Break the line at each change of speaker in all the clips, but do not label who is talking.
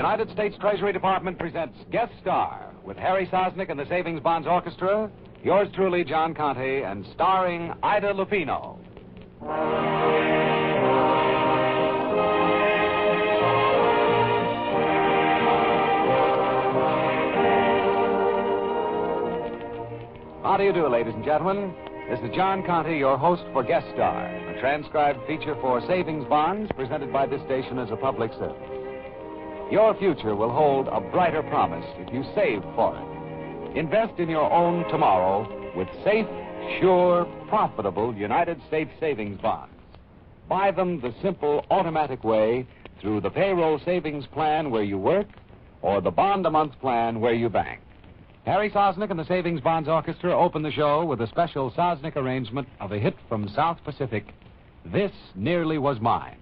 United States Treasury Department presents Guest Star with Harry Sosnick and the Savings Bonds Orchestra, yours truly, John Conte, and starring Ida Lupino. How do you do, ladies and gentlemen? This is John Conte, your host for Guest Star, a transcribed feature for Savings Bonds presented by this station as a public service. Your future will hold a brighter promise if you save for it. Invest in your own tomorrow with safe, sure, profitable United States savings bonds. Buy them the simple, automatic way through the payroll savings plan where you work or the bond-a-month plan where you bank. Harry Sosnick and the Savings Bonds Orchestra open the show with a special Sosnick arrangement of a hit from South Pacific, This Nearly Was Mine.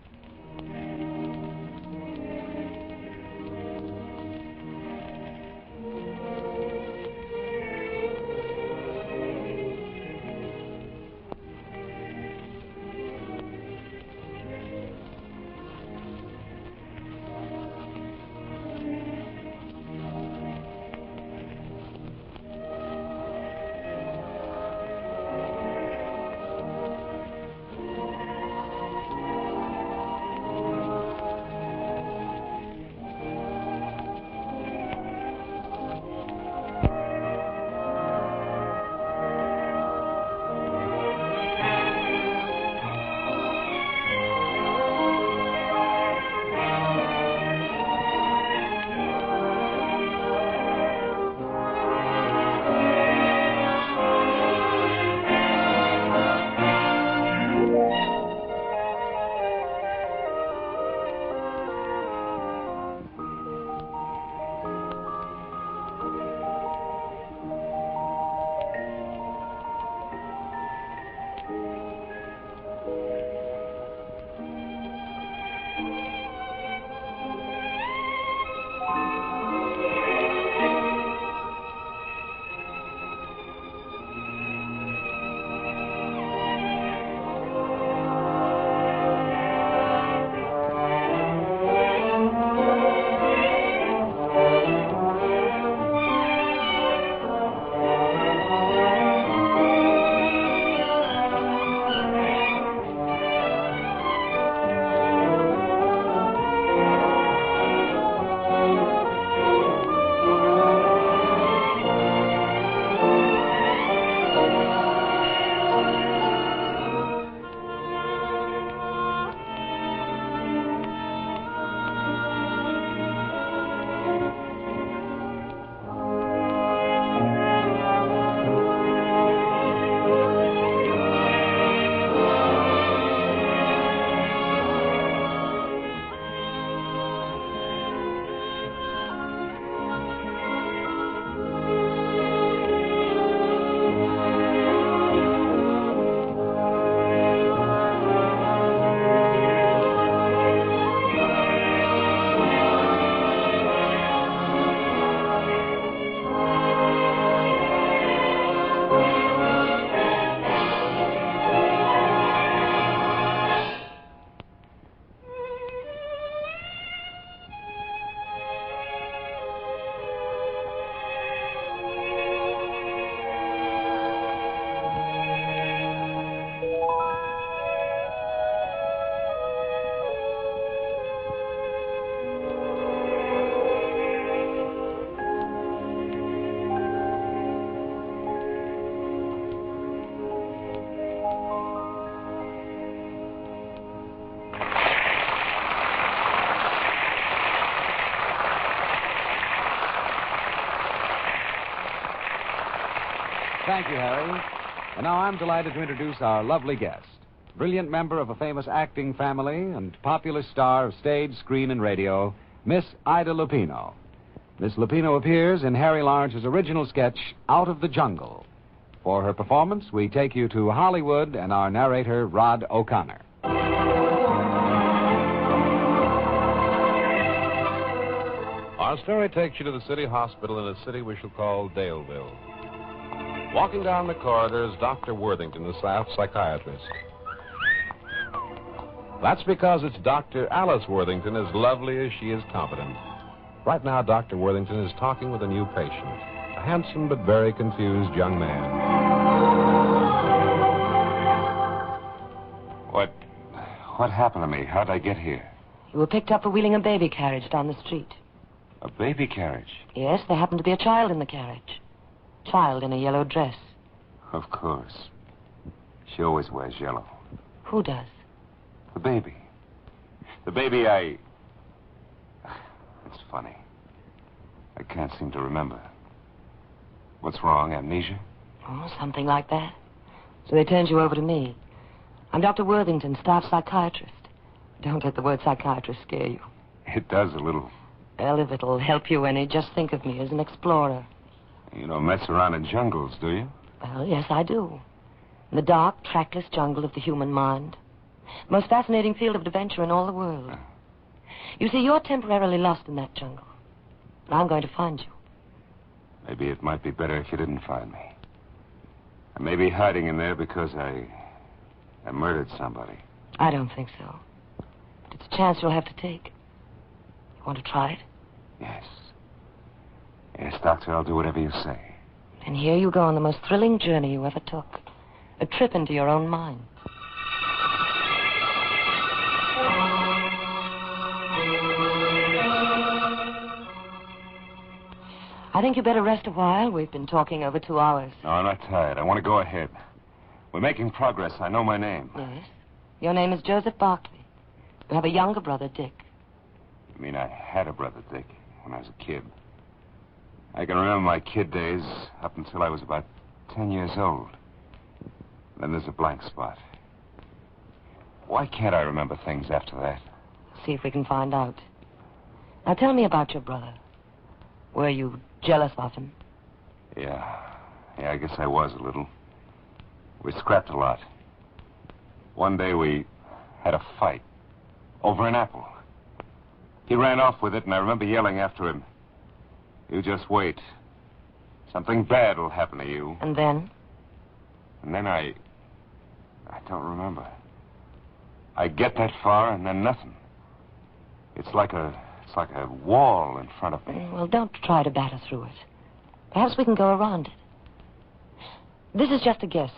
Thank you, Harry. And now I'm delighted to introduce our lovely guest, brilliant member of a famous acting family and popular star of stage, screen, and radio, Miss Ida Lupino. Miss Lupino appears in Harry Lawrence's original sketch, Out of the Jungle. For her performance, we take you to Hollywood and our narrator, Rod O'Connor.
Our story takes you to the city hospital in a city we shall call Daleville. Walking down the corridor is Dr. Worthington, the staff psychiatrist. That's because it's Dr. Alice Worthington, as lovely as she is competent. Right now, Dr. Worthington is talking with a new patient, a handsome but very confused young man.
What happened to me? How'd I get here?
You were picked up for wheeling a baby carriage down the street.
A baby carriage?
Yes, there happened to be a child in the carriage. Child in a yellow dress.
Of course. She always wears yellow.
Who does?
The baby. The baby I... It's funny. I can't seem to remember. What's wrong? Amnesia?
Oh, something like that. So they turned you over to me. I'm Dr. Worthington, staff psychiatrist. Don't let the word psychiatrist scare you.
It does a little.
Well, if it'll help you any, just think of me as an explorer.
You don't mess around in jungles, do you?
Well, yes, I do. In the dark, trackless jungle of the human mind. The most fascinating field of adventure in all the world. You see, you're temporarily lost in that jungle. And I'm going to find you.
Maybe it might be better if you didn't find me. I may be hiding in there because I murdered somebody.
I don't think so. But it's a chance you'll have to take. You want to try it?
Yes. Yes, Doctor, I'll do whatever you say.
And here you go on the most thrilling journey you ever took. A trip into your own mind. I think you better rest a while. We've been talking over 2 hours.
No, I'm not tired. I want to go ahead. We're making progress. I know my name.
Yes. Your name is Joseph Barkley. You have a younger brother, Dick.
You mean I had a brother, Dick, when I was a kid? I can remember my kid days up until I was about 10 years old. Then there's a blank spot. Why can't I remember things after that?
See if we can find out. Now tell me about your brother. Were you jealous of him?
Yeah, I guess I was a little. We scrapped a lot. One day we had a fight over an apple. He ran off with it, and I remember yelling after him, "You just wait. Something bad will happen to you."
And then?
And then I don't remember. I get that far, and then nothing. It's like a wall in front of me.
Well, don't try to batter through it. Perhaps we can go around it. This is just a guess.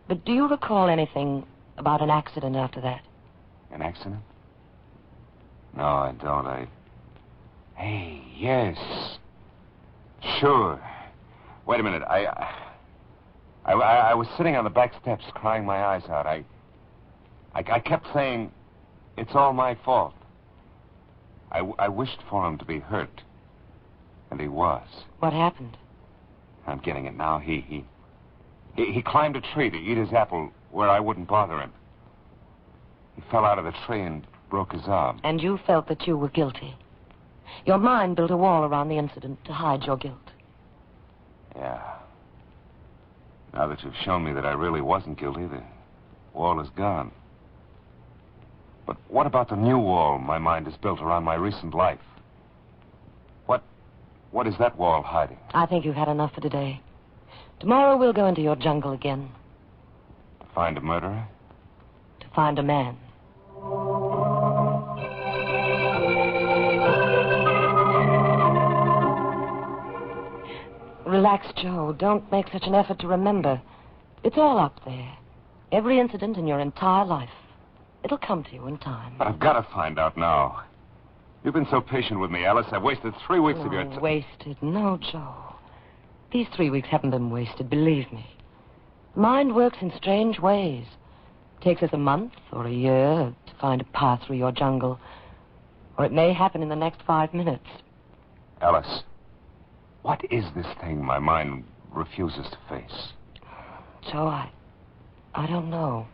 But do you recall anything about an accident after that?
An accident? No, I don't. Hey, yes. Sure. Wait a minute. I was sitting on the back steps crying my eyes out. I kept saying, "It's all my fault." I wished for him to be hurt. And he was.
What happened?
I'm getting it now. He climbed a tree to eat his apple where I wouldn't bother him. He fell out of the tree and broke his arm.
And you felt that you were guilty. Your mind built a wall around the incident to hide your guilt.
Yeah. Now that you've shown me that I really wasn't guilty, the wall is gone. But what about the new wall my mind has built around my recent life? What is that wall hiding?
I think you've had enough for today. Tomorrow we'll go into your jungle again.
To find a murderer?
To find a man. Relax, Joe. Don't make such an effort to remember. It's all up there. Every incident in your entire life. It'll come to you in time.
But I've got to find out now. You've been so patient with me, Alice. I've wasted 3 weeks of your time.
Wasted? No, Joe. These 3 weeks haven't been wasted, believe me. Mind works in strange ways. It takes us a month or a year to find a path through your jungle. Or it may happen in the next 5 minutes.
Alice, what is this thing my mind refuses to face?
Joe, I don't know.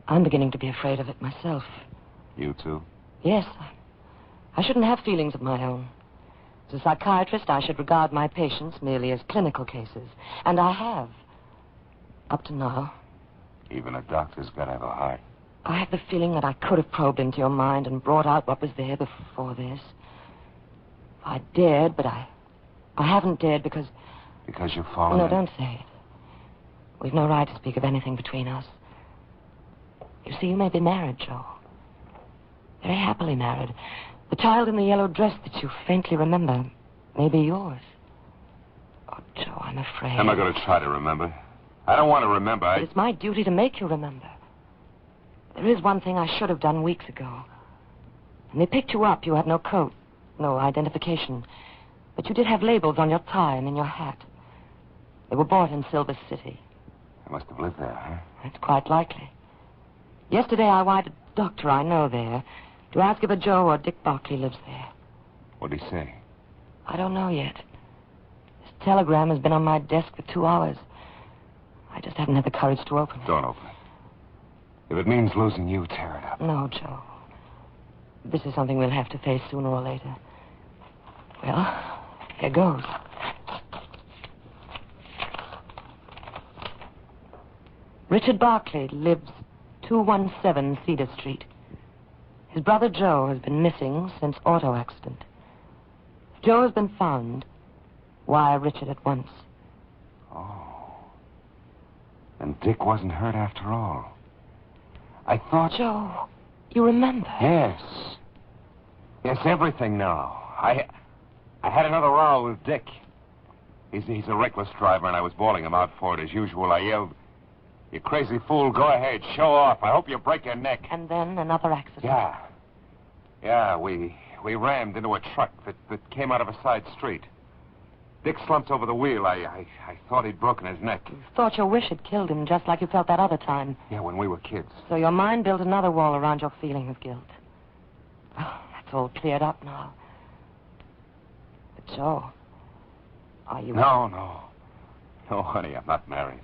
I'm beginning to be afraid of it myself.
You too?
Yes. I shouldn't have feelings of my own. As a psychiatrist, I should regard my patients merely as clinical cases. And I have. Up to now.
Even a doctor's got to have a heart.
I have the feeling that I could have probed into your mind and brought out what was there before this. I dared, but I haven't dared because...
Because you've fallen
No,
in...
don't say it. We've no right to speak of anything between us. You see, you may be married, Joe. Very happily married. The child in the yellow dress that you faintly remember may be yours. Oh, Joe, I'm afraid.
I'm not going to try to remember. I don't want to remember.
But it's my duty to make you remember. There is one thing I should have done weeks ago. When they picked you up, you had no coat, no identification. But you did have labels on your tie and in your hat. They were bought in Silver City.
I must have lived there, huh?
That's quite likely. Yesterday, I wired a doctor I know there to ask if a Joe or Dick Barkley lives there.
What'd he say?
I don't know yet. His telegram has been on my desk for 2 hours. I just haven't had the courage to open it.
Don't open it. If it means losing you, tear it up.
No, Joe. This is something we'll have to face sooner or later. Well, here goes. Richard Barkley lives 217 Cedar Street. His brother Joe has been missing since auto accident. If Joe has been found, wire Richard at once.
Oh. And Dick wasn't hurt after all. I thought...
Joe, you remember?
Yes. Yes, everything now. I had another row with Dick. He's a reckless driver, and I was bawling him out for it as usual. I yelled, "You crazy fool, go ahead, show off. I hope you break your neck."
And then another accident.
Yeah, we rammed into a truck that came out of a side street. Dick slumped over the wheel. I thought he'd broken his neck.
You thought your wish had killed him, just like you felt that other time.
Yeah, when we were kids.
So your mind built another wall around your feeling of guilt. Oh, that's all cleared up now. But Joe, are you...
No, honey, I'm not married.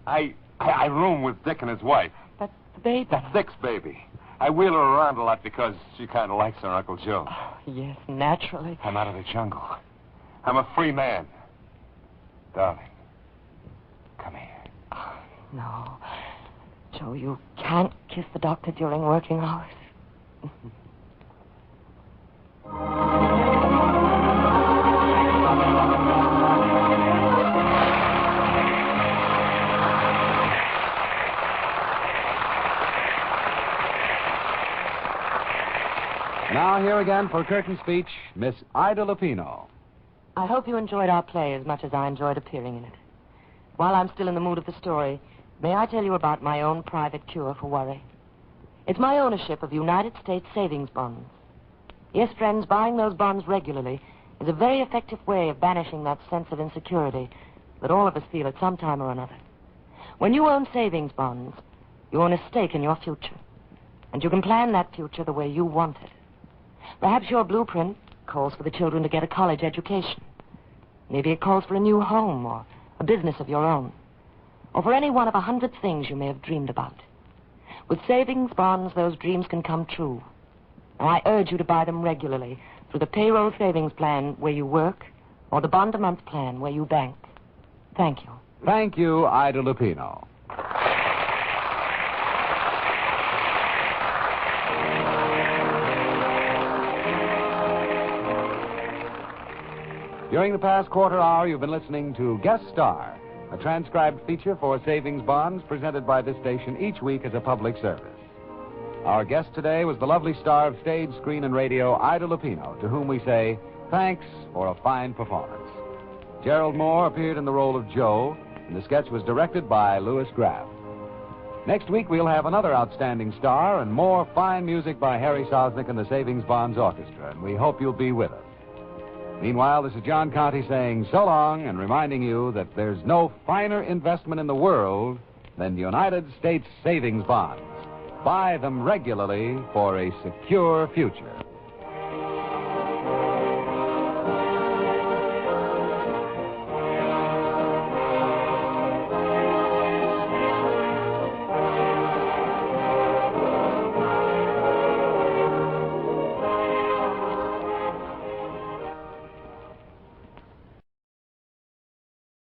I room with Dick and his wife.
But the baby...
That's Dick's baby. I wheel her around a lot because she kind of likes her Uncle Joe.
Oh, yes, naturally.
I'm out of the jungle. I'm a free man. Darling, come here.
Oh, no. Joe, you can't kiss the doctor during working hours.
Now, here again for curtain speech, Miss Ida Lupino.
I hope you enjoyed our play as much as I enjoyed appearing in it. While I'm still in the mood of the story, may I tell you about my own private cure for worry? It's my ownership of United States savings bonds. Yes, friends, buying those bonds regularly is a very effective way of banishing that sense of insecurity that all of us feel at some time or another. When you own savings bonds, you own a stake in your future, and you can plan that future the way you want it. Perhaps your blueprint calls for the children to get a college education. Maybe it calls for a new home or a business of your own, or for any one of 100 things you may have dreamed about. With savings bonds, those dreams can come true. And I urge you to buy them regularly through the payroll savings plan where you work or the bond-a-month plan where you bank. Thank you.
Thank you, Ida Lupino. During the past quarter hour, you've been listening to Guest Star, a transcribed feature for savings bonds presented by this station each week as a public service. Our guest today was the lovely star of stage, screen, and radio, Ida Lupino, to whom we say thanks for a fine performance. Gerald Moore appeared in the role of Joe, and the sketch was directed by Louis Graff. Next week, we'll have another outstanding star and more fine music by Harry Sosnick and the Savings Bonds Orchestra, and we hope you'll be with us. Meanwhile, this is John Conte saying so long and reminding you that there's no finer investment in the world than United States savings bonds. Buy them regularly for a secure future.